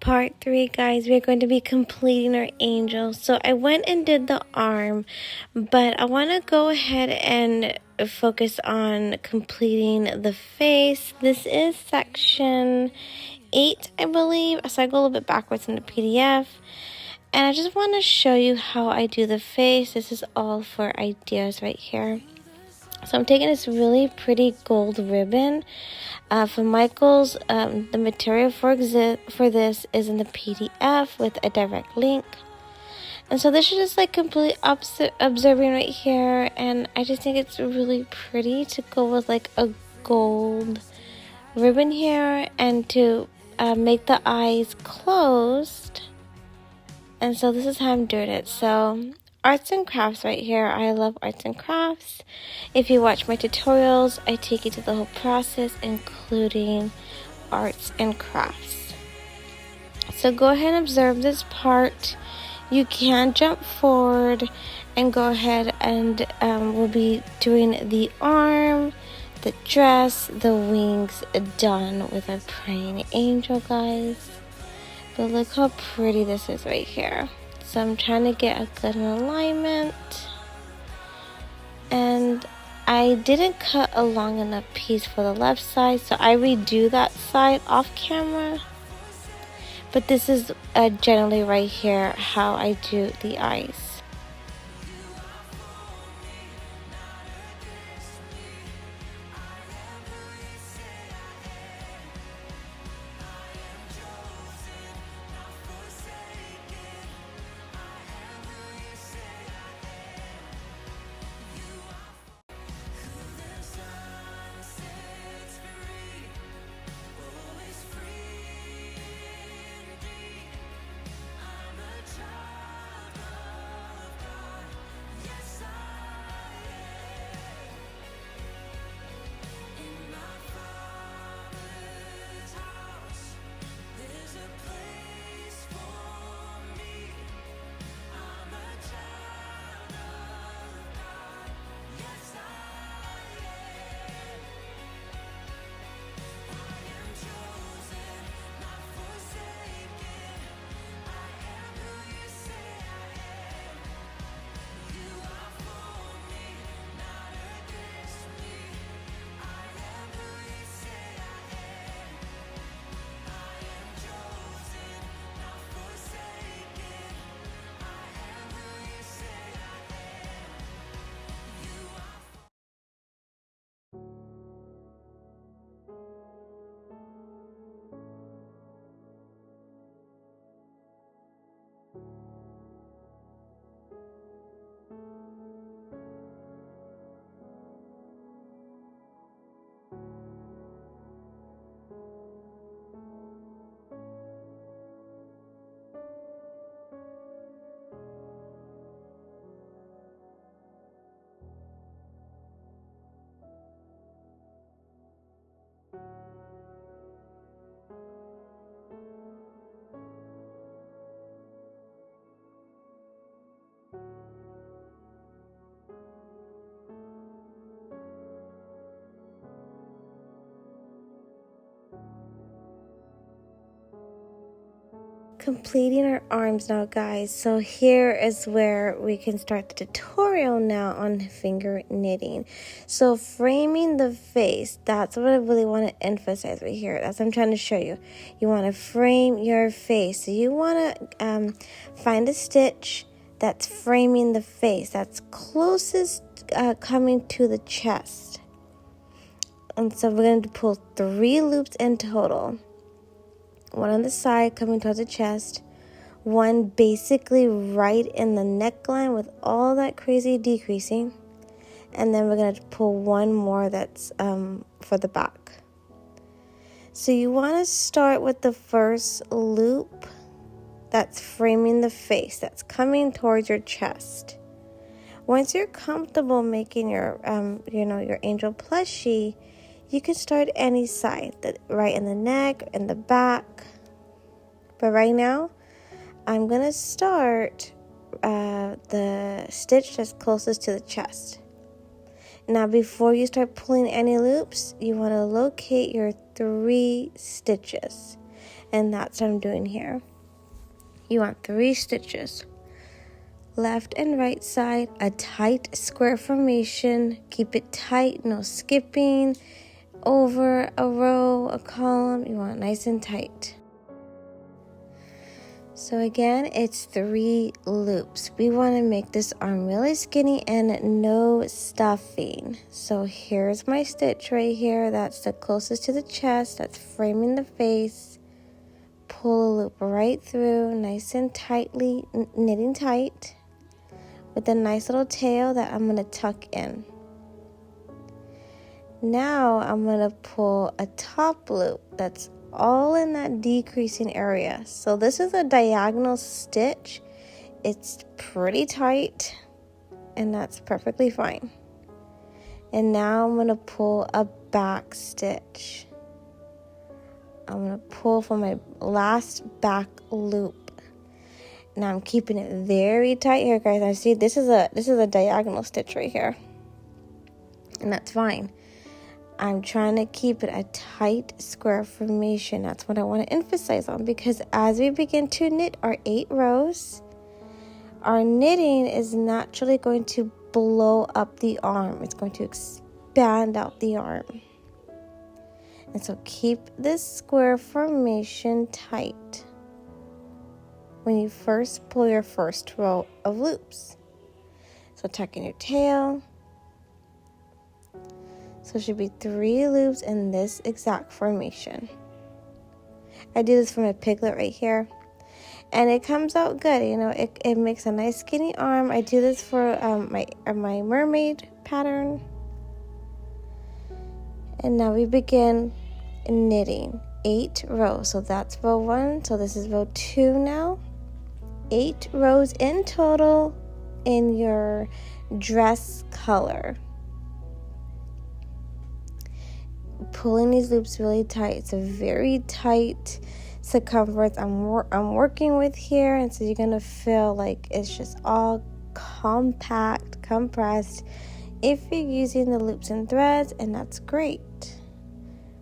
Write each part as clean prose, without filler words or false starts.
Part 3, guys, we're going to be completing our angel. So I went and did the arm, but I want to go ahead and focus on completing the face. This is section 8, I believe. So I go a little bit backwards in the PDF. And I just want to show you how I do the face. This is all for ideas right here. So I'm taking this really pretty gold ribbon from Michaels. The material for this is in the PDF with a direct link. And so this is just like completely observing right here. And I just think it's really pretty to go with like a gold ribbon here and to make the eyes closed. And so this is how I'm doing it. So arts and crafts right here. I love arts and crafts. If you watch my tutorials, I take you to the whole process, including arts and crafts. So go ahead and observe this part. You can jump forward and go ahead and we'll be doing the arm, the dress, the wings done with a praying angel, guys. But look how pretty this is right here. So I'm trying to get a good alignment. And I didn't cut a long enough piece for the left side, so I redo that side off camera. But this is generally right here how I do the eyes. Completing our arms now, guys. So here is where we can start the tutorial now on finger knitting. So framing the face, that's what I really want to emphasize right here. That's what I'm trying to show you. You want to frame your face. So you want to find a stitch that's framing the face, that's closest coming to the chest. And so we're going to pull 3 loops in total. One on the side coming towards the chest, one basically right in the neckline with all that crazy decreasing, and then we're going to pull one more that's for the back. So you want to start with the first loop that's framing the face, that's coming towards your chest. Once you're comfortable making your your angel plushie, you can start any side, right in the neck, in the back. But right now, I'm going to start the stitch that's closest to the chest. Now, before you start pulling any loops, you want to locate your 3 stitches. And that's what I'm doing here. You want 3 stitches. Left and right side, a tight square formation. Keep it tight, no skipping over a row, a column. You want it nice and tight. So again, it's 3 loops. We want to make this arm really skinny and no stuffing. So here's my stitch right here. That's the closest to the chest. That's framing the face. Pull a loop right through, nice and tightly, knitting tight, with a nice little tail that I'm going to tuck in. Now I'm going to pull a top loop that's all in that decreasing area. So this is a diagonal stitch. It's pretty tight, and that's perfectly fine. And now I'm going to pull a back stitch. I'm going to pull from my last back loop. Now I'm keeping it very tight here, guys. I see this is a diagonal stitch right here. And that's fine. I'm trying to keep it a tight square formation. That's what I want to emphasize on, because as we begin to knit our 8 rows, our knitting is naturally going to blow up the arm. It's going to expand out the arm. And so keep this square formation tight when you first pull your first row of loops. So tuck in your tail. So it should be 3 loops in this exact formation. I do this for my piglet right here, and it comes out good. You know, it makes a nice skinny arm. I do this for my mermaid pattern. And now we begin knitting 8 rows. So that's row 1. So this is row 2 now. 8 rows in total in your dress color. Pulling these loops really tight. It's a very tight circumference I'm working with here, and so you're gonna feel like it's just all compact, compressed if you're using the loops and threads, and that's great.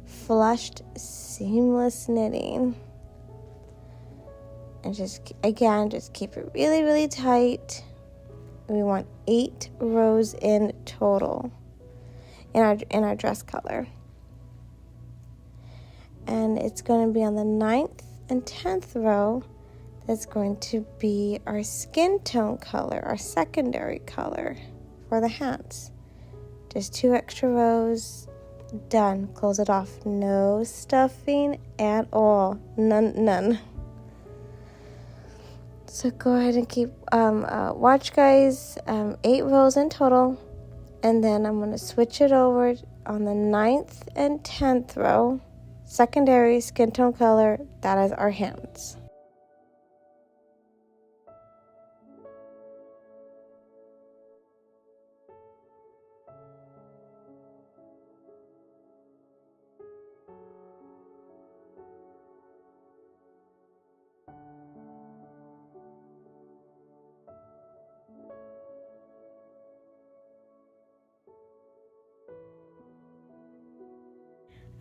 Flushed, seamless knitting. And just keep it really, really tight. We want 8 rows in total in our dress color. And it's going to be on the 9th and 10th row. That's going to be our skin tone color, our secondary color for the hands. Just 2 extra rows. Done. Close it off. No stuffing at all. None. So go ahead and keep, watch guys, 8 rows in total. And then I'm going to switch it over on the 9th and 10th row. Secondary skin tone color, that is our hands.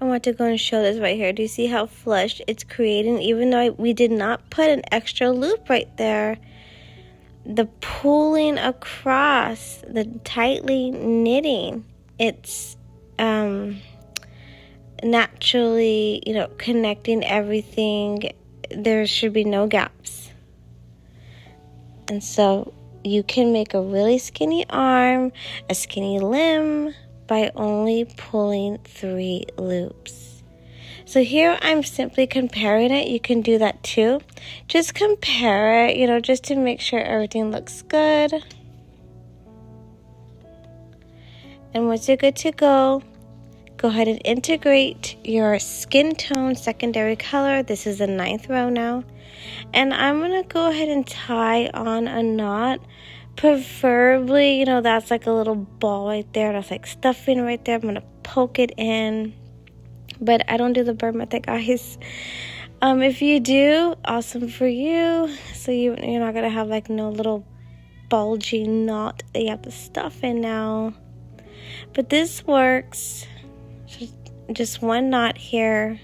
I want to go and show this right here. Do you see how flush it's creating? Even though we did not put an extra loop right there, the pulling across, the tightly knitting, it's naturally, connecting everything. There should be no gaps. And so you can make a really skinny arm, a skinny limb, by only pulling 3 loops. So here I'm simply comparing it. You can do that too. Just compare it, just to make sure everything looks good. And once you're good to go ahead and integrate your skin tone secondary color. This is the 9th row now. And I'm going to go ahead and tie on a knot. Preferably, that's like a little ball right there. That's like stuffing right there. I'm going to poke it in. But I don't do the bird method, guys. If you do, awesome for you. So you're not going to have like no little bulgy knot that you have to stuff in now. But this works. Just one knot here.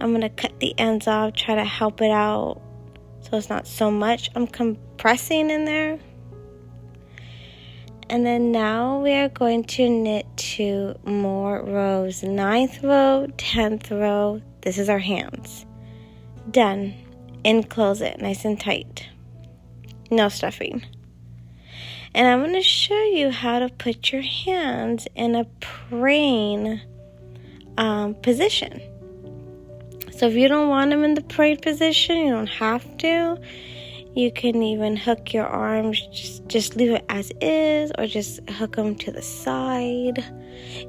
I'm going to cut the ends off, try to help it out so it's not so much I'm compressing in there. And then now we are going to knit 2 more rows. 9th row, 10th row. This is our hands. Done. Enclose it nice and tight. No stuffing. And I'm going to show you how to put your hands in a praying position. So if you don't want them in the praying position, you don't have to. You can even hook your arms, just leave it as is, or just hook them to the side.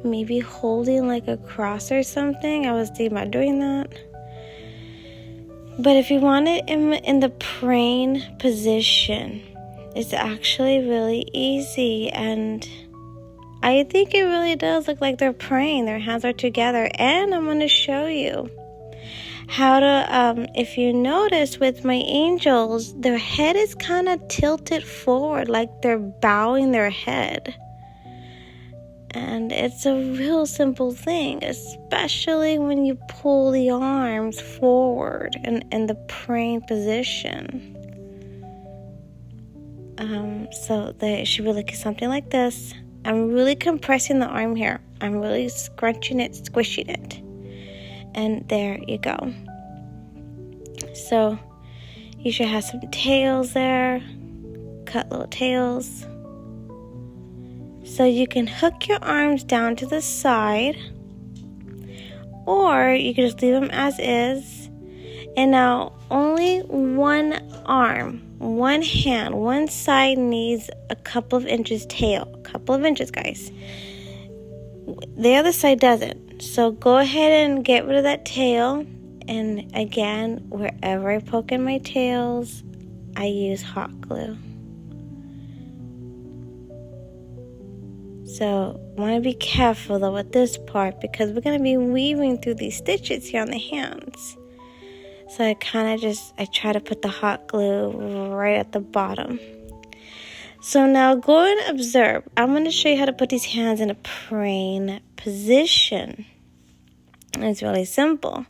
Maybe holding like a cross or something. I was thinking about doing that. But if you want it in the praying position, it's actually really easy. And I think it really does look like they're praying. Their hands are together. And I'm going to show you how to, if you notice with my angels, their head is kind of tilted forward, like they're bowing their head. And it's a real simple thing, especially when you pull the arms forward in the praying position. So they should be looking something like this. I'm really compressing the arm here. I'm really scrunching it, squishing it. And there you go. So you should have some tails there. Cut little tails. So you can hook your arms down to the side. Or you can just leave them as is. And now only one arm, one hand, one side needs a couple of inches tail. A couple of inches, guys. The other side doesn't. So go ahead and get rid of that tail. And again, wherever I poke in my tails, I use hot glue. So I want to be careful though with this part because we're going to be weaving through these stitches here on the hands. So I try to put the hot glue right at the bottom. So now go and observe. I'm going to show you how to put these hands in a praying position. It's really simple.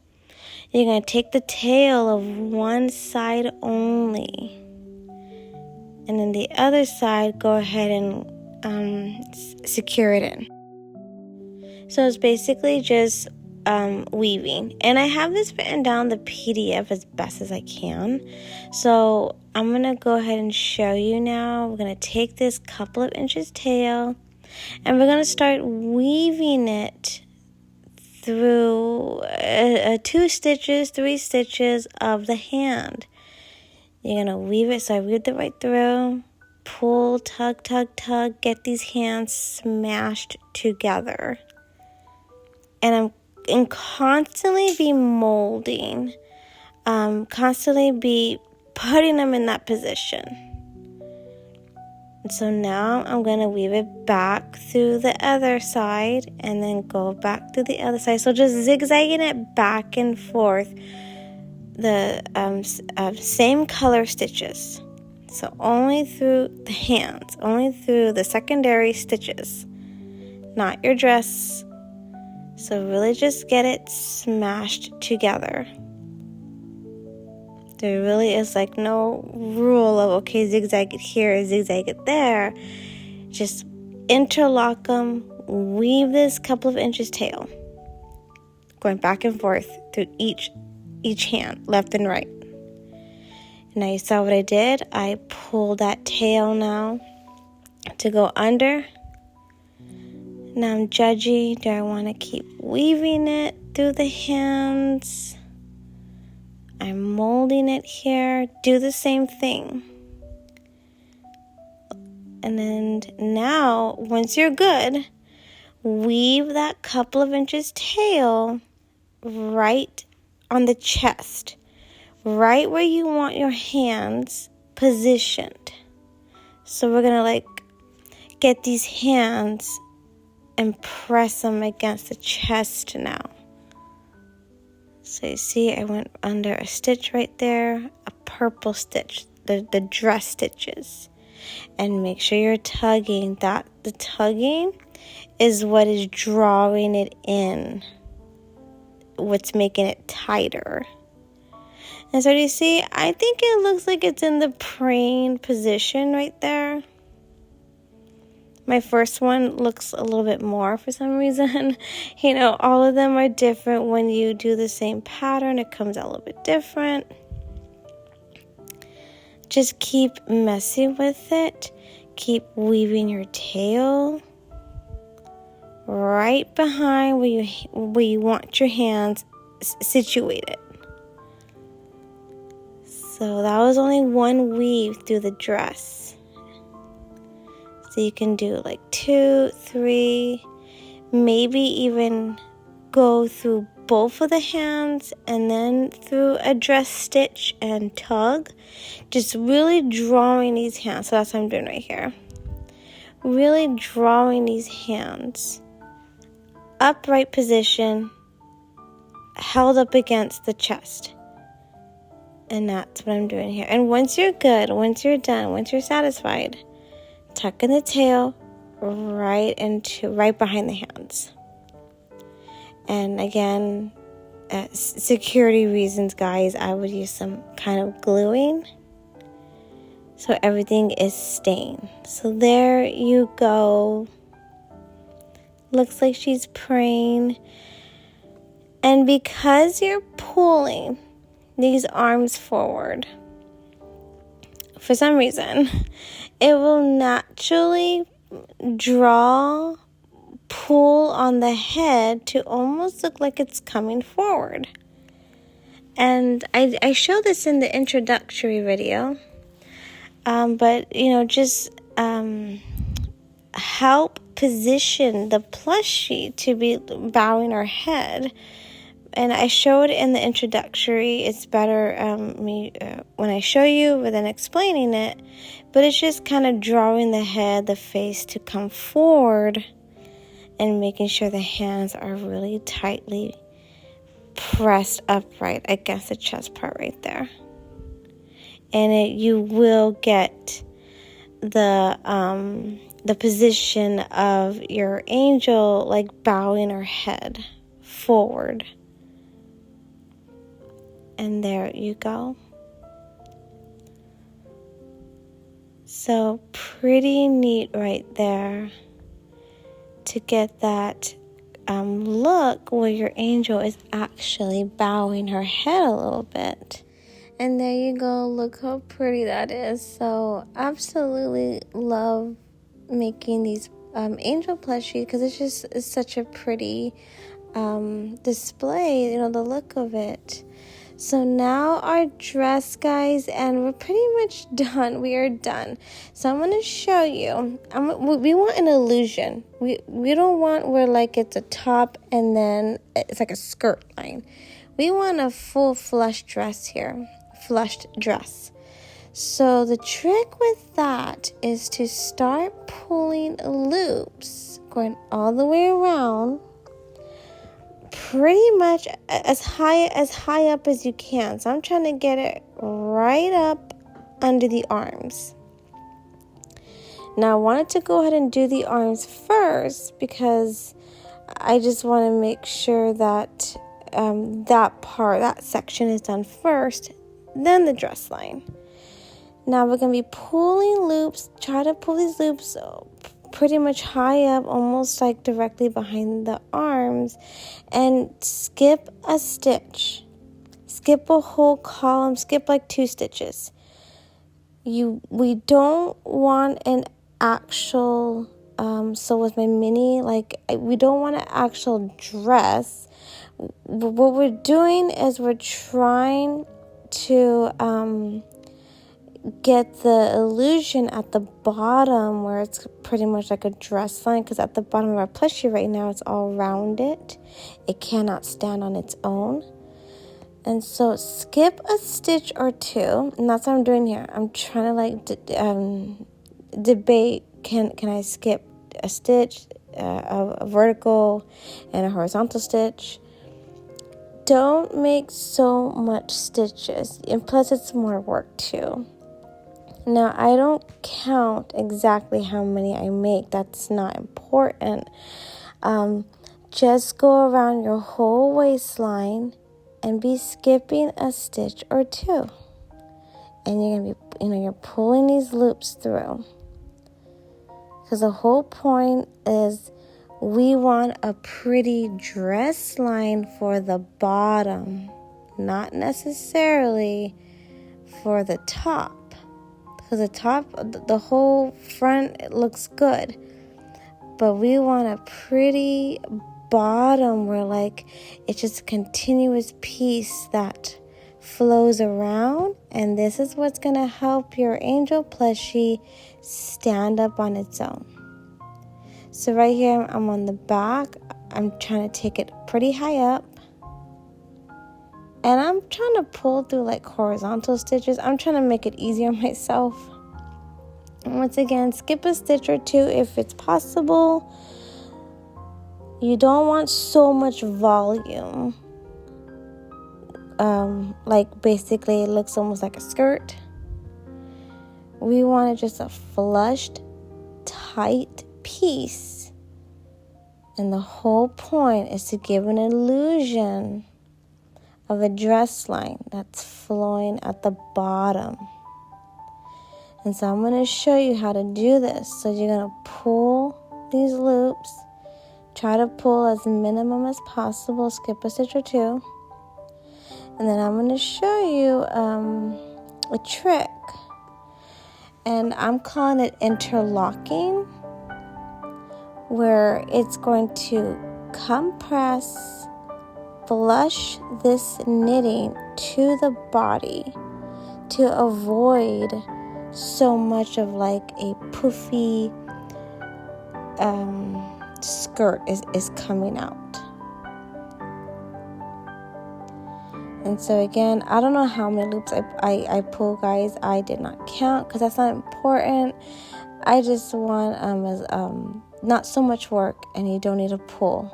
You're going to take the tail of one side only. And then the other side, go ahead and secure it in. So it's basically just weaving. And I have this written down the PDF as best as I can. So I'm going to go ahead and show you now. We're going to take this couple of inches tail and we're going to start weaving it through 2 stitches, 3 stitches of the hand. You're going to weave it. So I weaved it right through. Pull, tug, tug, tug. Get these hands smashed together. And I'm constantly be molding. Constantly be putting them in that position. And so now I'm going to weave it back through the other side and then go back to the other side. So just zigzagging it back and forth, the same color stitches. So only through the hands, only through the secondary stitches, not your dress. So really just get it smashed together. There really is like no rule of, okay, zigzag it here, zigzag it there. Just interlock them, weave this couple of inches tail, going back and forth through each hand, left and right. Now you saw what I did. I pulled that tail now to go under. Now I'm judging, do I want to keep weaving it through the hands? I'm molding it here. Do the same thing. And then now, once you're good, weave that couple of inches tail right on the chest, right where you want your hands positioned. So we're going to get these hands and press them against the chest now. So you see I went under a stitch right there, a purple stitch, the dress stitches. And make sure you're tugging. The tugging is what is drawing it in. what's making it tighter. And so do you see, I think it looks like it's in the praying position right there. My first one looks a little bit more for some reason. All of them are different. When you do the same pattern, it comes out a little bit different. Just keep messing with it. Keep weaving your tail right behind where you want your hands situated. So that was only one weave through the dress. So you can do like 2, 3, maybe even go through both of the hands and then through a dress stitch and tug. Just really drawing these hands. So that's what I'm doing right here. Really drawing these hands. Upright position, held up against the chest. And that's what I'm doing here. And once you're good, once you're done, once you're satisfied, tuck in the tail right behind the hands. And again, security reasons, guys, I would use some kind of gluing so everything is staying. So there you go. Looks like she's praying. And because you're pulling these arms forward, for some reason, it will naturally pull on the head to almost look like it's coming forward. And I show this in the introductory video, but just help position the plushie to be bowing her head. And I showed in the introductory. It's better when I show you rather than explaining it. But it's just kind of drawing the head, the face to come forward and making sure the hands are really tightly pressed upright against the chest part right there. And you will get the position of your angel like bowing her head forward. And there you go. So pretty neat right there to get that look where your angel is actually bowing her head a little bit. And there you go. Look how pretty that is. So absolutely love making these angel plushies because it's such a pretty display, the look of it. So now our dress, guys, and we're pretty much done. We are done. So I'm going to show you. We want an illusion. We don't want where like it's a top and then it's like a skirt line. We want a full flushed dress here. Flushed dress. So the trick with that is to start pulling loops, going all the way around. Pretty much as high up as you can. So I'm trying to get it right up under the arms. Now I wanted to go ahead and do the arms first because I just want to make sure that that section is done first, then the dress line. Now we're going to be pulling loops. Try to pull these loops pretty much high up, almost like directly behind the arms, and skip a stitch. Skip a whole column, skip like 2 stitches. We don't want an actual, so with my mini, we don't want an actual dress. What we're doing is we're trying to get the illusion at the bottom where it's pretty much like a dress line, because at the bottom of our plushie right now it's all rounded. It cannot stand on its own. And so skip a stitch or 2, and that's what I'm doing here. I'm trying to debate, can I skip a stitch, a vertical and a horizontal stitch. Don't make so much stitches, and plus it's more work too. Now, I don't count exactly how many I make. That's not important. just go around your whole waistline and be skipping a stitch or two. And you're going to be, you're pulling these loops through. Because the whole point is we want a pretty dress line for the bottom, not necessarily for the top. Because the top, the whole front, it looks good. But we want a pretty bottom where like it's just a continuous piece that flows around. And this is what's going to help your angel plushie stand up on its own. So right here, I'm on the back. I'm trying to take it pretty high up. And I'm trying to pull through like horizontal stitches. I'm trying to make it easier on myself. And once again, skip a stitch or two if it's possible. You don't want so much volume. Like basically it looks almost like a skirt. We want just a flushed, tight piece. And the whole point is to give an illusion of a dress line that's flowing at the bottom. And so I'm going to show you how to do this. So you're going to pull these loops. Try to pull as minimum as possible. Skip a stitch or two. And then I'm going to show you a trick. And I'm calling it interlocking, where it's going to compress, flush this knitting to the body to avoid so much of like a poofy skirt is coming out. And so again, I don't know how many loops I pull, guys. I did not count because that's not important. I just want not so much work, and you don't need to pull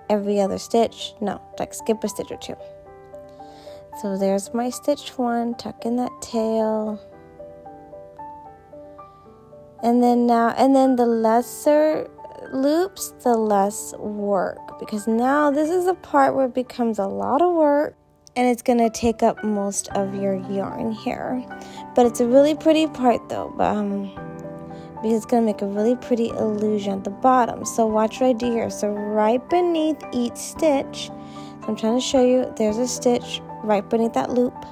every other stitch. No, like skip a stitch or two. So there's my stitch one, tuck in that tail. And then the lesser loops, the less work, because now this is the part where it becomes a lot of work. And it's going to take up most of your yarn here. But it's a really pretty part though. Because it's going to make a really pretty illusion at the bottom. So watch what I do here. So right beneath each stitch. So I'm trying to show you. There's a stitch right beneath that loop.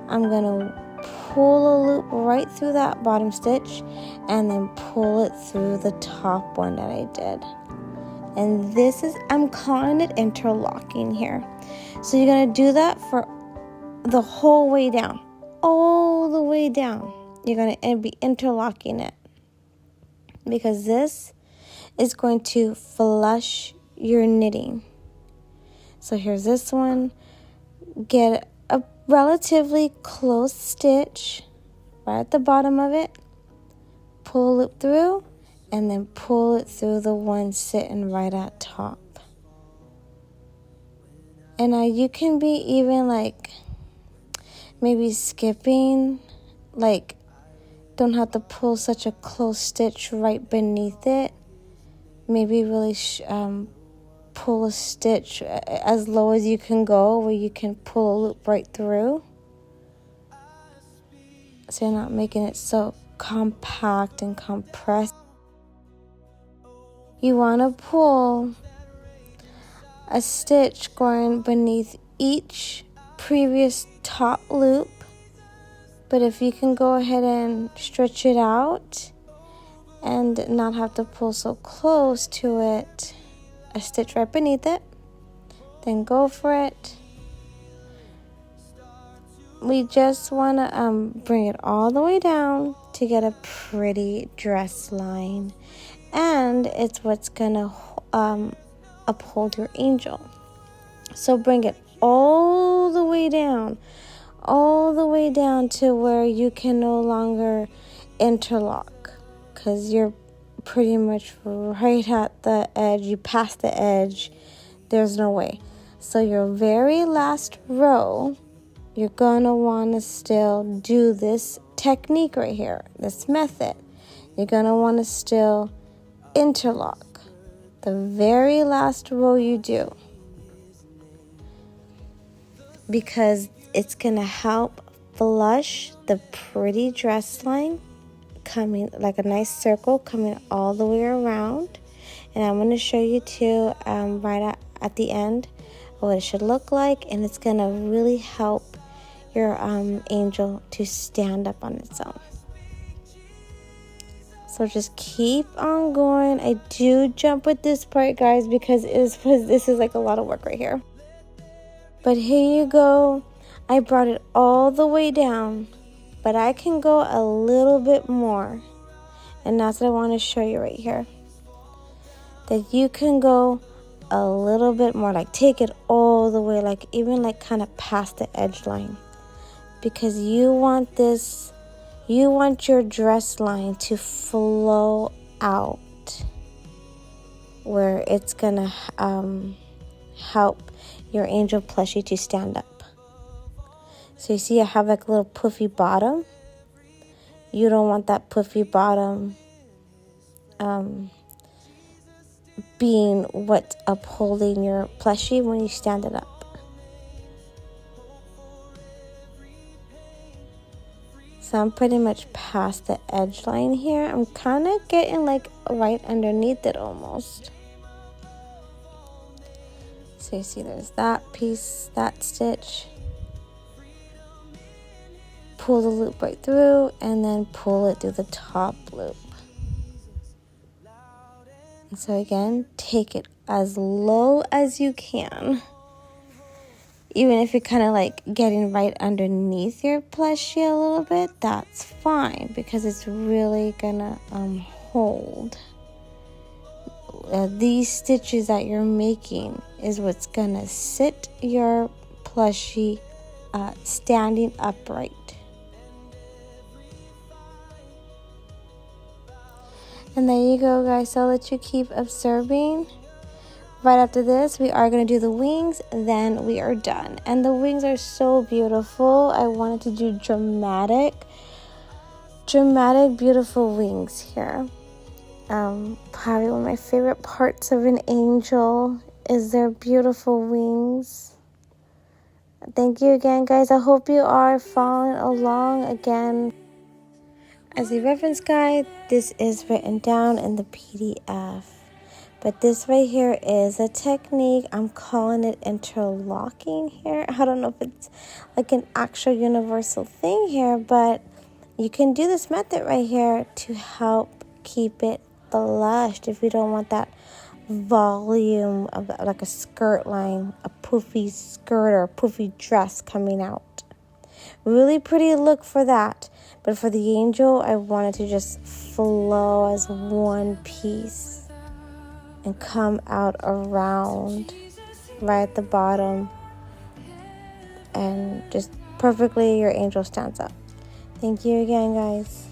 I'm going to pull a loop right through that bottom stitch. And then pull it through the top one that I did. And this is, I'm calling it interlocking here. So you're going to do that for the whole way down. All the way down. You're going to be interlocking it. Because this is going to flush your knitting. So here's this one. Get a relatively close stitch right at the bottom of it. Pull a loop through. And then pull it through the one sitting right at top. And now you can be even like maybe skipping, like don't have to pull such a close stitch right beneath it. Maybe really pull a stitch as low as you can go, where you can pull a loop right through. So you're not making it so compact and compressed. You want to pull a stitch going beneath each previous top loop. But if you can go ahead and stretch it out and not have to pull so close to it, a stitch right beneath it, then go for it. We just want to bring it all the way down to get a pretty dress line. And it's what's going to uphold your angel. So bring it all the way down to where you can no longer interlock, because you're pretty much right at the edge. You passed the edge. There's no way. So your very last row, you're going to want to still do this technique right here, this method. You're going to want to still interlock. the very last row you do, because it's going to help flush the pretty dress line, coming like a nice circle coming all the way around. And I'm going to show you too right at the end what it should look like, and it's going to really help your angel to stand up on its own. So just keep on going. I do jump with this part, guys, because this is like a lot of work right here. But here you go. I brought it all the way down, but I can go a little bit more. And that's what I want to show you right here. That you can go a little bit more, like take it all the way, like even like kind of past the edge line. Because you want your dress line to flow out, where it's gonna help your angel plushie to stand up. So you see I have like a little puffy bottom. You don't want that puffy bottom being what's upholding your plushie when you stand it up. So I'm pretty much past the edge line here. I'm kind of getting like right underneath it almost. So you see there's that piece, that stitch. Pull the loop right through and then pull it through the top loop. And so again, take it as low as you can. Even if you're kind of like getting right underneath your plushie a little bit, that's fine, because it's really gonna hold. These stitches that you're making is what's gonna sit your plushie standing upright. And there you go, guys. So I'll let you keep observing. Right after this, we are going to do the wings, then we are done. And the wings are so beautiful. I wanted to do dramatic, beautiful wings here. Probably one of my favorite parts of an angel is their beautiful wings. Thank you again, guys. I hope you are following along again. As a reference guide, this is written down in the PDF. But this right here is a technique. I'm calling it interlocking here. I don't know if it's like an actual universal thing here, but you can do this method right here to help keep it flushed if you don't want that volume of like a skirt line, a poofy skirt or a poofy dress coming out. Really pretty look for that. But for the angel, I wanted to just flow as one piece and come out around right at the bottom, and just perfectly your angel stands up. Thank you again, guys.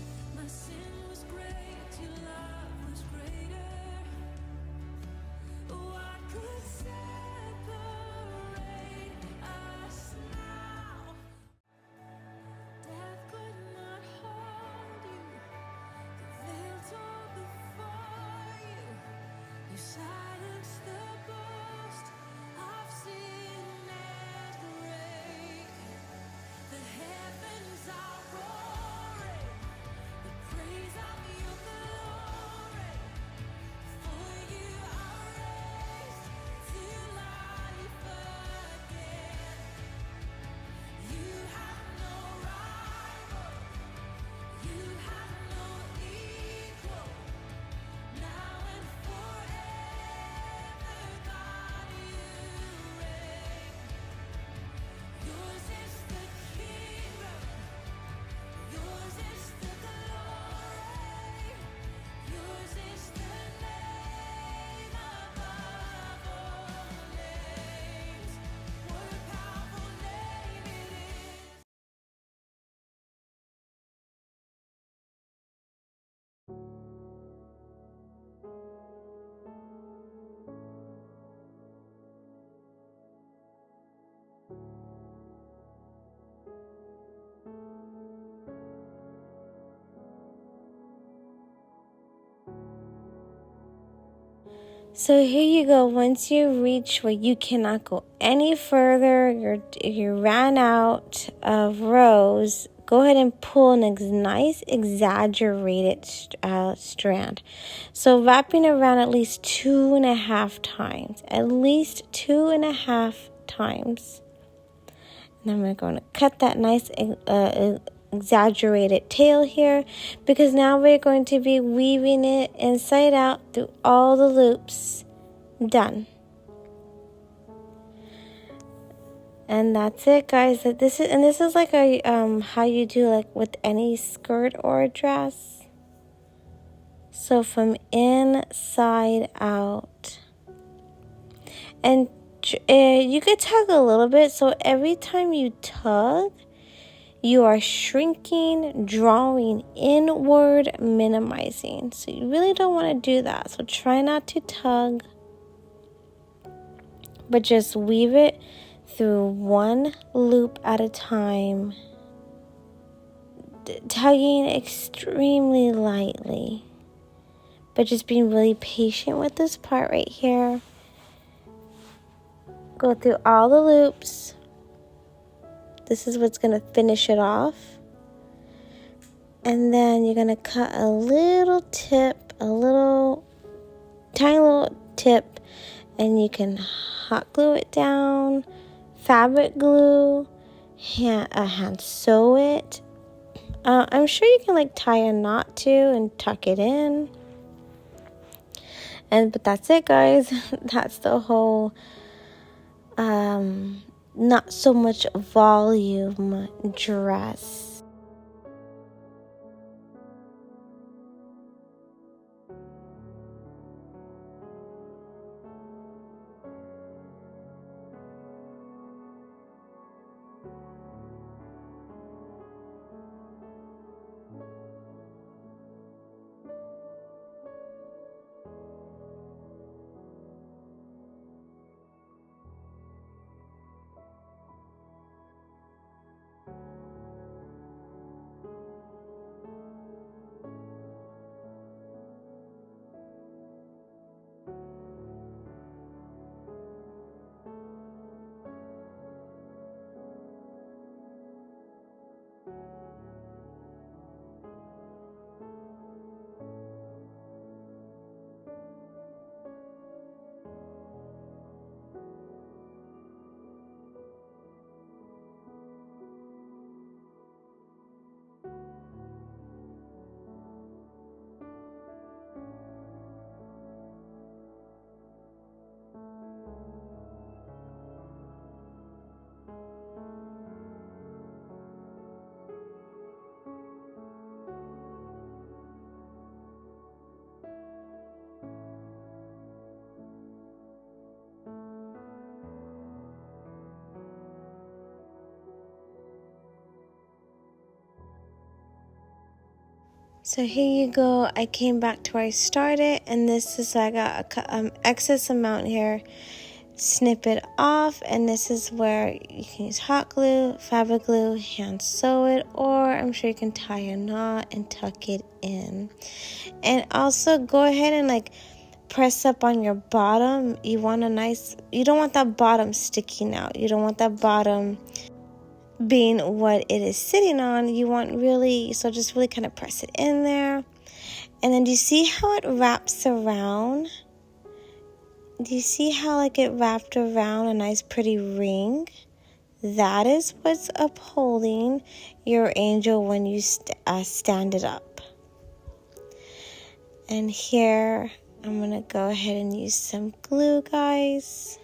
So here you go. Once you reach where you cannot go any further, you ran out of rows, go ahead and pull a nice exaggerated strand. So wrapping around at least 2.5 times. At least 2.5 times. And then we're going to cut that nice exaggerated tail here, because now we're going to be weaving it inside out through all the loops. Done. And that's it, guys. This is like a how you do like with any skirt or a dress. So from inside out. And you could tug a little bit, so every time you tug, you are shrinking, drawing inward, minimizing. So you really don't want to do that. So try not to tug, but just weave it through one loop at a time, tugging extremely lightly, but just being really patient with this part right here. Go through all the loops. This is what's going to finish it off. And then you're going to cut a little tip, tiny little tip, and you can hot glue it down, fabric glue, hand sew it. I'm sure you can like tie a knot too and tuck it in. But that's it, guys. That's the whole not so much volume dress. So here you go. I came back to where I started, and this is, I got a excess amount here. Snip it off, and this is where you can use hot glue, fabric glue, hand sew it, or I'm sure you can tie a knot and tuck it in. And also go ahead and like press up on your bottom. You don't want that bottom sticking out. You don't want that bottom being what it is sitting on. You want so just really kind of press it in there. And then do you see how it wraps around? Do you see how like it wrapped around a nice pretty ring? That is what's upholding your angel when you stand it up. And here I'm going to go ahead and use some glue, guys.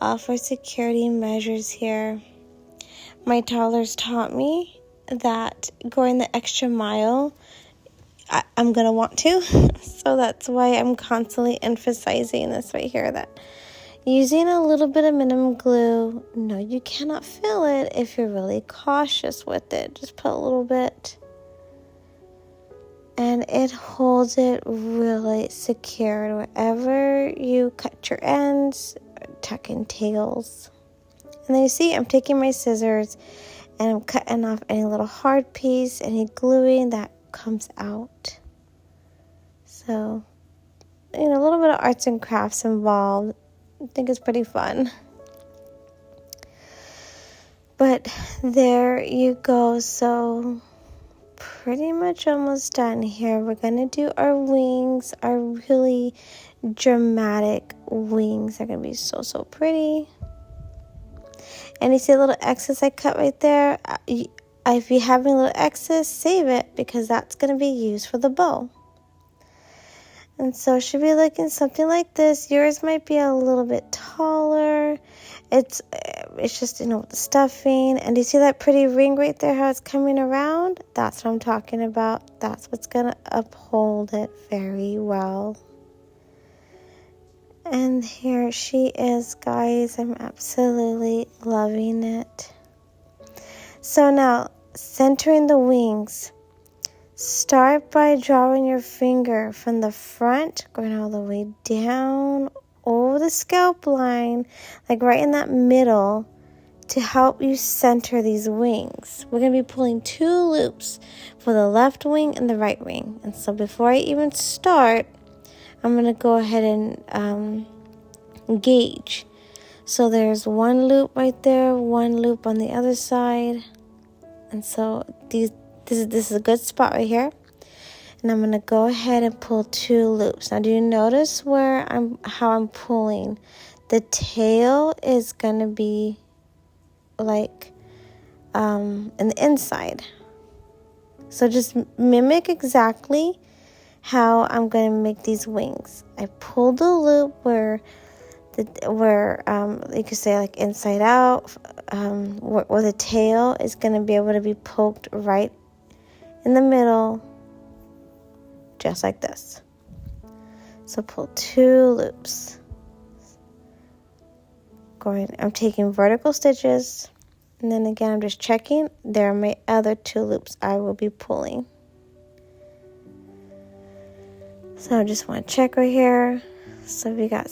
All for security measures here. My toddlers taught me that going the extra mile, I'm going to want to. So that's why I'm constantly emphasizing this right here, that using a little bit of minimum glue, no, you cannot fill it if you're really cautious with it. Just put a little bit. And it holds it really secured wherever you cut your ends, tuck in tails. And then you see I'm taking my scissors and I'm cutting off any little hard piece, any gluing that comes out. So, a little bit of arts and crafts involved. I think it's pretty fun. But there you go. So pretty much almost done here. We're going to do our wings, our really dramatic wings. They're going to be so, so pretty. And you see a little excess I cut right there? If you have a little excess, save it because that's going to be used for the bow. And so it should be looking something like this. Yours might be a little bit taller. It's just, with the stuffing. And do you see that pretty ring right there, how it's coming around? That's what I'm talking about. That's what's going to uphold it very well. And here she is, guys. I'm absolutely loving it. So now, centering the wings. Start by drawing your finger from the front, going all the way down over the scalp line, like right in that middle, to help you center these wings. We're going to be pulling 2 loops for the left wing and the right wing. And so before I even start, I'm going to go ahead and gauge. So there's 1 loop right there, 1 loop on the other side. And so this is a good spot right here. And I'm going to go ahead and pull 2 loops. Now, do you notice how I'm pulling? The tail is going to be like in the inside. So just mimic exactly how I'm going to make these wings. I pull the loop where you could say like inside out, where the tail is going to be able to be poked right in the middle, just like this. So pull 2 loops. I'm taking vertical stitches, and then again I'm just checking. There are my other 2 loops I will be pulling. So I just want to check right here. So we got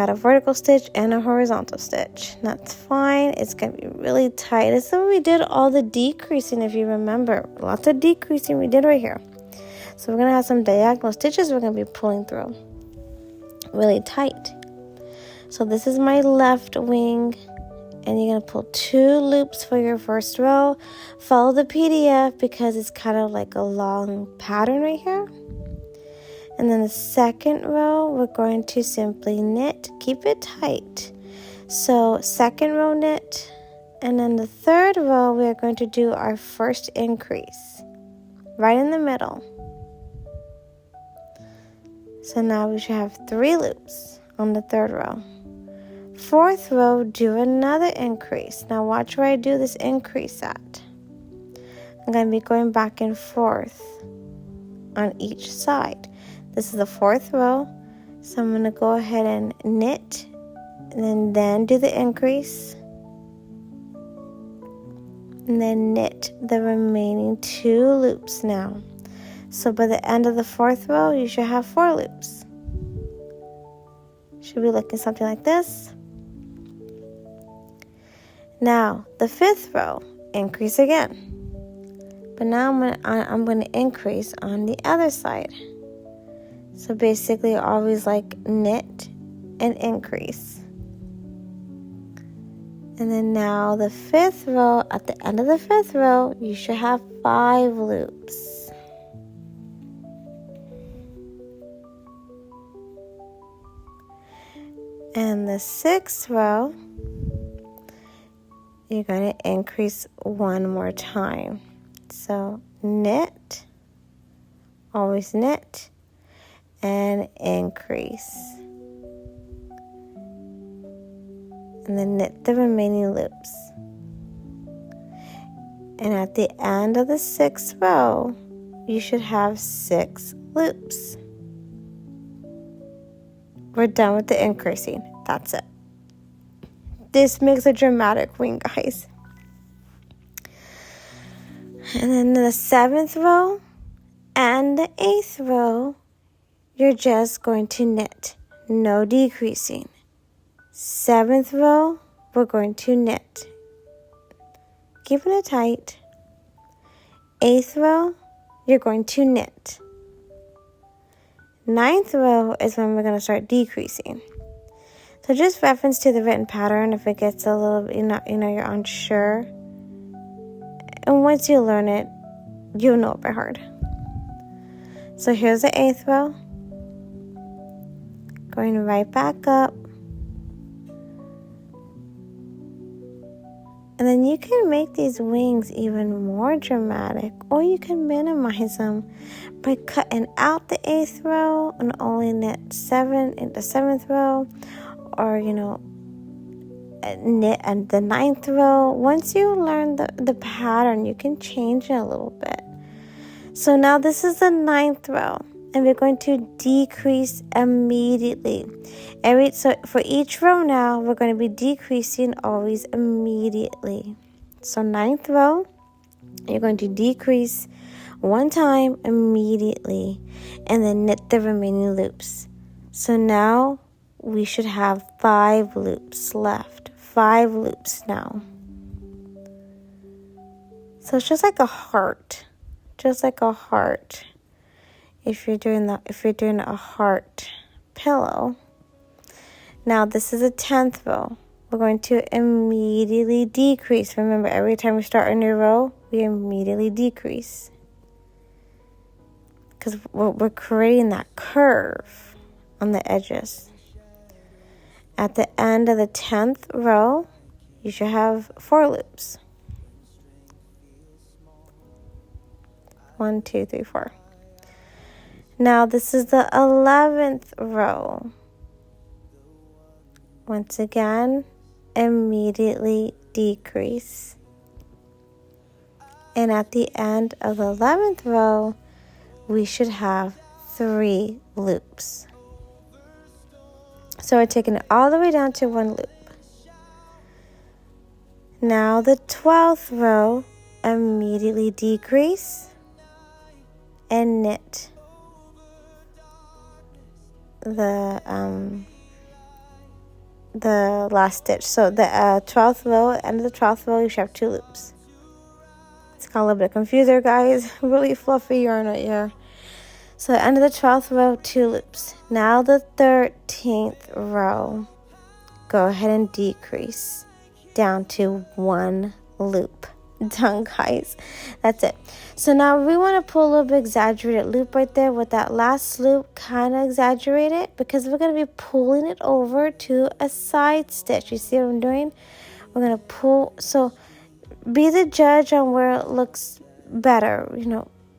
a vertical stitch and a horizontal stitch. That's fine. It's going to be really tight. This is when we did all the decreasing, if you remember. Lots of decreasing we did right here. So we're going to have some diagonal stitches we're going to be pulling through. Really tight. So this is my left wing. And you're going to pull 2 loops for your first row. Follow the PDF because it's kind of like a long pattern right here. And then the second row, we're going to simply knit. Keep it tight. So second row knit. And then the third row, we're going to do our first increase. Right in the middle. So now we should have 3 loops on the third row. Fourth row, do another increase. Now watch where I do this increase at. I'm going to be going back and forth on each side. This is the 4th row, so I'm going to go ahead and knit, and then do the increase, and then knit the remaining 2 loops now. So by the end of the 4th row, you should have 4 loops. Should be looking something like this. Now, the 5th row, increase again. But now I'm going to increase on the other side. So basically always like knit and increase. And then now the 5th row, at the end of the 5th row, you should have 5 loops. And the 6th row, you're going to increase 1 more time. So knit, always knit, and increase. And then knit the remaining loops. And at the end of the 6th row, you should have 6 loops. We're done with the increasing. That's it. This makes a dramatic wing, guys. And then the 7th row and the 8th row, you're just going to knit, no decreasing. 7th row, we're going to knit, keeping it tight. 8th row, you're going to knit. Ninth row is when we're going to start decreasing. So just reference to the written pattern if it gets a little, you're unsure. And once you learn it, you'll know it by heart. So here's the 8th row. Going right back up. And then you can make these wings even more dramatic, or you can minimize them by cutting out the 8th row and only knit 7 in the 7th row, or knit and the 9th row. Once you learn the pattern, you can change it a little bit. So now this is the 9th row, and we're going to decrease immediately. So for each row now, we're going to be decreasing always immediately. So 9th row, you're going to decrease one time immediately, and then knit the remaining loops. So now we should have 5 loops left. 5 loops now. So it's just like a heart. Just like a heart. If you're doing a heart pillow. Now this is a 10th row. We're going to immediately decrease. Remember, every time we start a new row, we immediately decrease. Because we're creating that curve on the edges. At the end of the 10th row, you should have 4 loops. 1, 2, 3, 4. Now this is the 11th row. Once again, immediately decrease. And at the end of the 11th row, we should have 3 loops. So we're taking it all the way down to 1 loop. Now the 12th row, immediately decrease and knit the last stitch. So the 12th row, end of the 12th row, you should have 2 loops. It's got a little bit of confuser, guys. Really fluffy yarn right here. So end of the 12th row, 2 loops. Now the 13th row, go ahead and decrease down to 1 loop. Done, guys. That's it. So now we want to pull a little bit exaggerated loop right there with that last loop, kind of exaggerate it, because we're going to be pulling it over to a side stitch. You see what I'm doing? We're going to pull. So be the judge on where it looks better.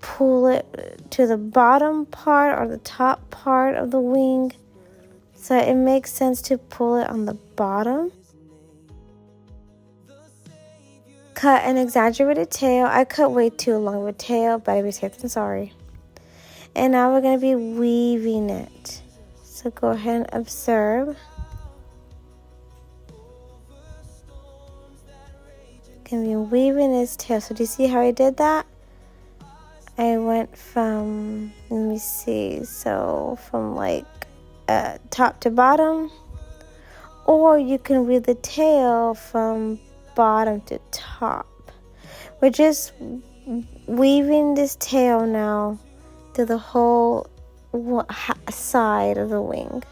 Pull it to the bottom part or the top part of the wing. So it makes sense to pull it on the bottom. Cut an exaggerated tail. I cut way too long of a tail, better be safe than sorry. And now we're going to be weaving it. So go ahead and observe. Going to be weaving his tail. So do you see how I did that? I went from, let me see, so from like top to bottom. Or you can weave the tail from bottom to top. We're just weaving this tail now through the whole side of the wing.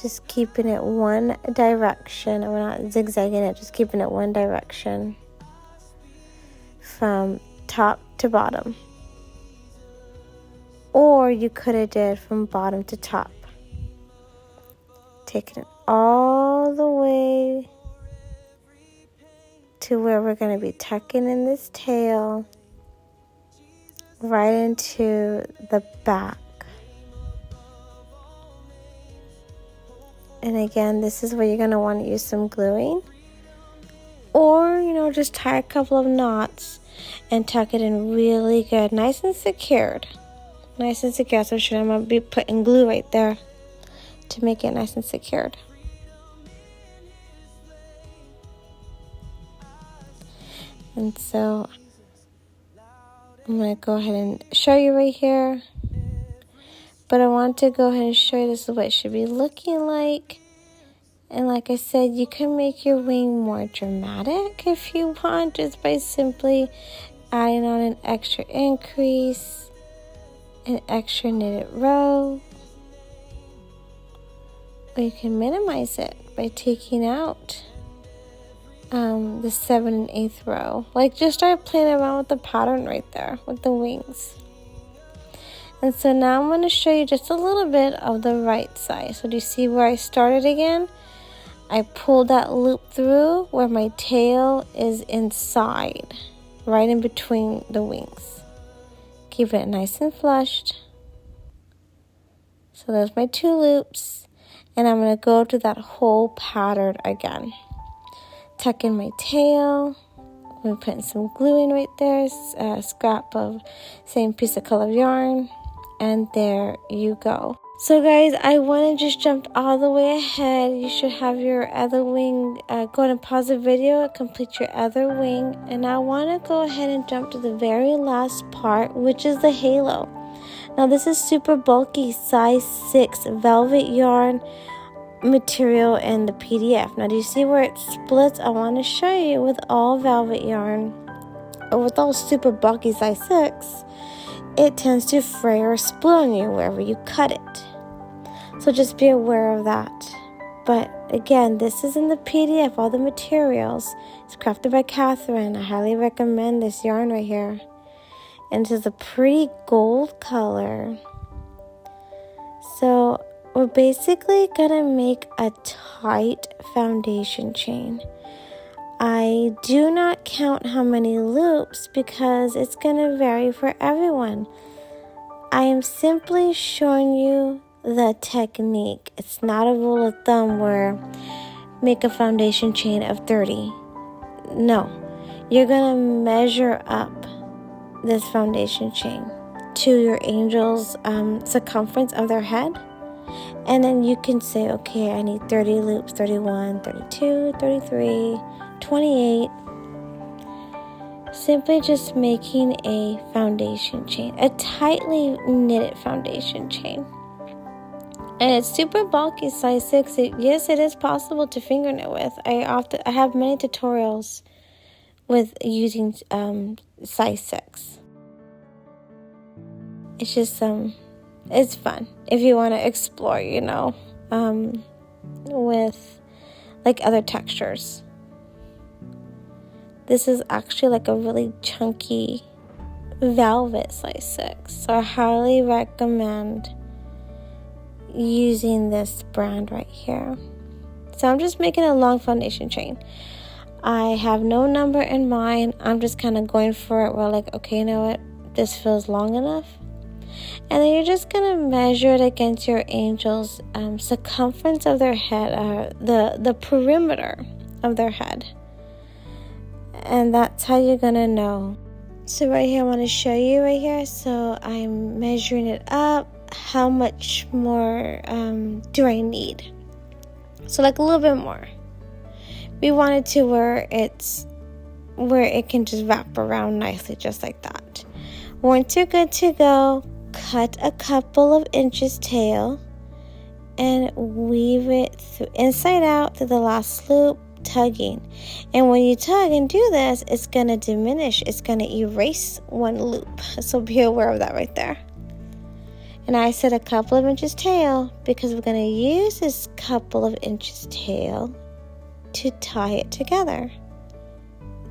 Just keeping it one direction. We're not zigzagging it, just keeping it one direction from top to bottom. Or you could have did from bottom to top. Taking it all the way to where we're going to be tucking in this tail right into the back. And again, this is where you're going to want to use some gluing. Or, just tie a couple of knots and tuck it in really good, nice and secured. Nice and secure. So I'm going to be putting glue right there to make it nice and secured. And so I'm going to go ahead and show you right here. But I want to go ahead and show you this is what it should be looking like. And like I said, you can make your wing more dramatic if you want, just by simply adding on an extra increase, an extra knitted row. Or you can minimize it by taking out the 7 1/8 row. Like, just start playing around with the pattern right there with the wings. And so now I'm going to show you just a little bit of the right side. So do you see where I started again? I pulled that loop through where my tail is inside, right in between the wings. Keep it nice and flushed. So there's my 2 loops. And I'm going to go to that whole pattern again. Tuck in my tail. I'm going to put in some gluing right there. A scrap of same piece of color yarn. And there you go. So guys, I went and just jumped all the way ahead. You should have your other wing. Go ahead and pause the video and complete your other wing. And I want to go ahead and jump to the very last part, which is the halo. Now this is super bulky, size 6 velvet yarn material in the PDF. Now do you see where it splits? I want to show you with all velvet yarn, or with all super bulky size 6, it tends to fray or split on you wherever you cut it. So just be aware of that. But again, this is in the PDF, all the materials. It's crafted by Catherine. I highly recommend this yarn right here. And this is a pretty gold color. So we're basically gonna make a tight foundation chain. I do not count how many loops because it's gonna vary for everyone. I am simply showing you the technique. It's not a rule of thumb where make a foundation chain of 30. No, you're gonna measure up this foundation chain to your angel's circumference of their head. And then you can say, okay, I need 30 loops, 31, 32, 33, 28. Simply just making a foundation chain, a tightly knitted foundation chain. And it's super bulky, size 6. Yes, it is possible to finger knit with. I have many tutorials with using size 6. It's just it's fun if you want to explore, with like other textures. This is actually like a really chunky velvet size 6. So I highly recommend using this brand right here. So I'm just making a long foundation chain. I have no number in mind. I'm just kind of going for it. We're like, okay, you know what? This feels long enough. And then you're just going to measure it against your angel's circumference of their head, the perimeter of their head. And that's how you're going to know. So right here, I want to show you right here. So I'm measuring it up. How much more do I need? So like a little bit more. We want it to where it can just wrap around nicely, just like that. Once you're good to go, cut a couple of inches tail and weave it inside out to the last loop, tugging. And when you tug and do this, it's going to diminish. It's going to erase one loop. So be aware of that right there. And I said a couple of inches tail because we're going to use this couple of inches tail to tie it together.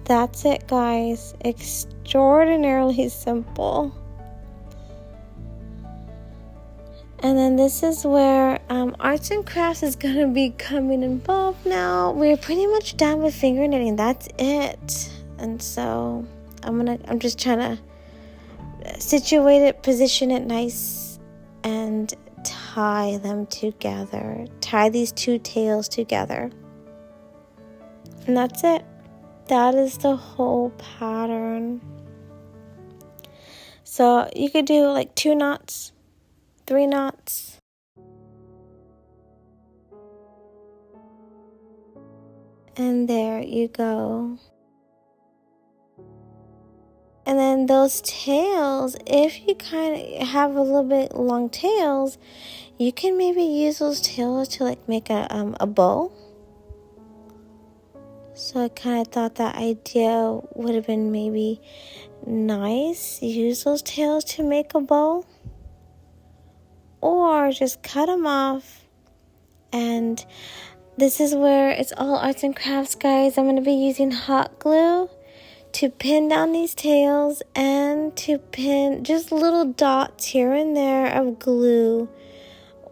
That's it, guys. Extraordinarily simple. And then this is where arts and crafts is going to be coming involved now. We're pretty much done with finger knitting. That's it. And so I'm just trying to situate it, position it nice, and tie them together. Tie these two tails together. And that's it. That is the whole pattern. So you could do like 2 knots, 3 knots. And there you go. And then those tails, if you kind of have a little bit long tails, you can maybe use those tails to like make a bow. So I kind of thought that idea would have been maybe nice. Use those tails to make a bow. Or just cut them off. And this is where it's all arts and crafts, guys. I'm going to be using hot glue to pin down these tails and to pin just little dots here and there of glue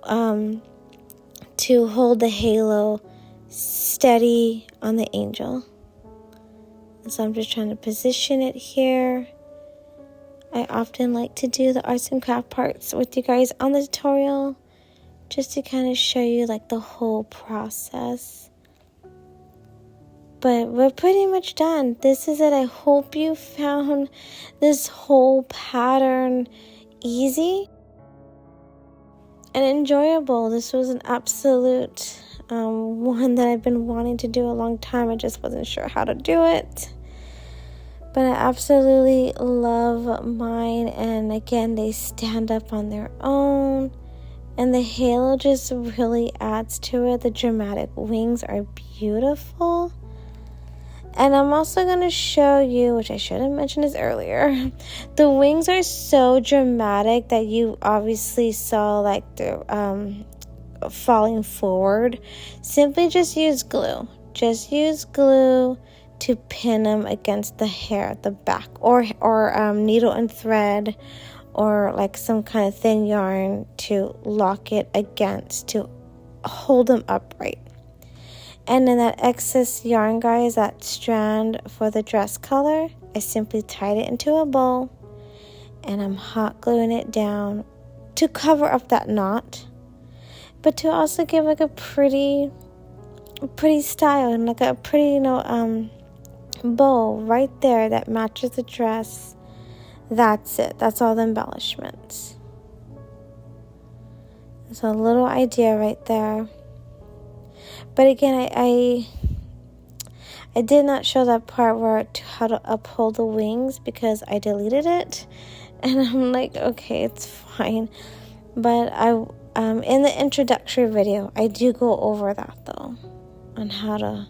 to hold the halo steady on the angel. And so I'm just trying to position it here. I often like to do the arts and craft parts with you guys on the tutorial just to kind of show you like the whole process. But we're pretty much done. This is it. I hope you found this whole pattern easy and enjoyable. This was an absolute one that I've been wanting to do a long time. I just wasn't sure how to do it. But I absolutely love mine. And again, they stand up on their own. And the halo just really adds to it. The dramatic wings are beautiful. And I'm also going to show you, which I should have mentioned this earlier, the wings are so dramatic that you obviously saw like the falling forward. Simply just use glue. Just use glue to pin them against the hair at the back, or needle and thread, or like some kind of thin yarn to lock it against to hold them upright. And then that excess yarn, guys, that strand for the dress color, I simply tied it into a bow and I'm hot gluing it down to cover up that knot, but to also give like a pretty style and like a pretty, bow right there that matches the dress. That's it. That's all the embellishments. It's a little idea right there. But again, I did not show that part where how to uphold the wings because I deleted it, and I'm like, okay, it's fine. But in the introductory video, I do go over that though, on how to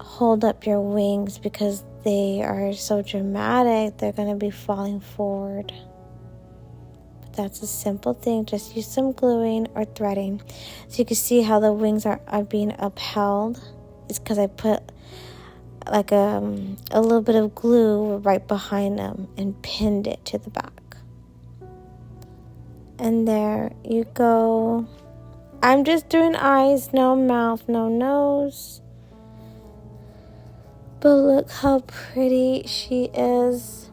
hold up your wings because they are so dramatic. They're going to be falling forward. But that's a simple thing. Just use some gluing or threading. So you can see how the wings are being upheld. It's because I put like a little bit of glue right behind them and pinned it to the back. And there you go. I'm just doing eyes, no mouth, no nose. But look how pretty she is.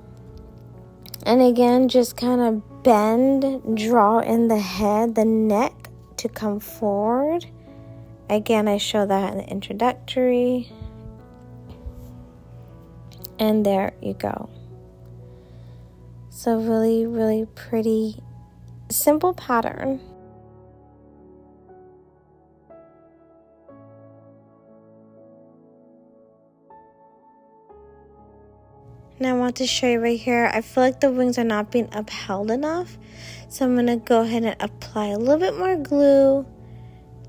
And again, just kind of bend, draw in the head, the neck to come forward. Again, I show that in the introductory. And there you go. So really, really pretty, simple pattern. And I want to show you right here, I feel like the wings are not being upheld enough. So I'm going to go ahead and apply a little bit more glue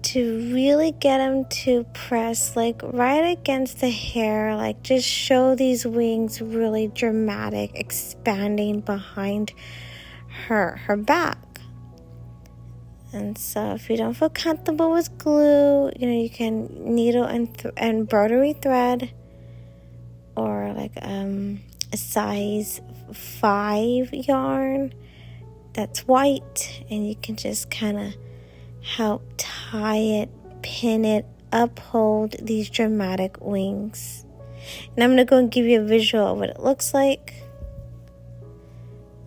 to really get them to press like right against the hair. Like just show these wings really dramatic, expanding behind her back. And so if you don't feel comfortable with glue, you can needle and embroidery thread, or like a size 5 yarn that's white, and you can just kind of help tie it, pin it, uphold these dramatic wings. And I'm going to go and give you a visual of what it looks like.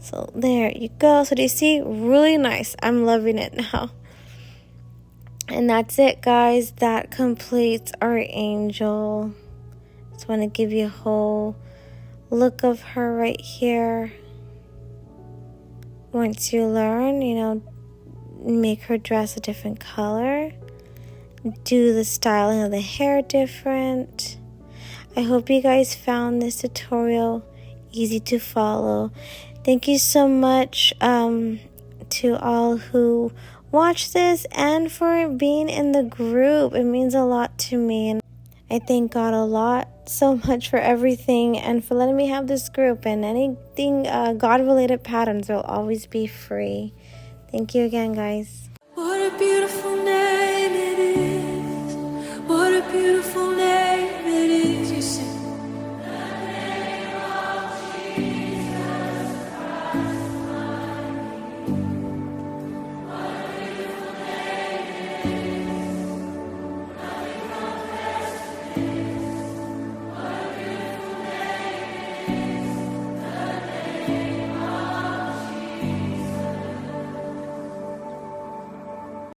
So there you go. So do you see? Really nice. I'm loving it now. And that's it, guys. That completes our angel. Just want to give you a whole look of her right here. Once you learn, make her dress a different color. Do the styling of the hair different. I hope you guys found this tutorial easy to follow. Thank you so much to all who watched this and for being in the group. It means a lot to me. And I thank God a lot, so much for everything, and for letting me have this group. And anything God-related patterns will always be free. Thank you again, guys. What a beautiful name it is. What a beautiful name.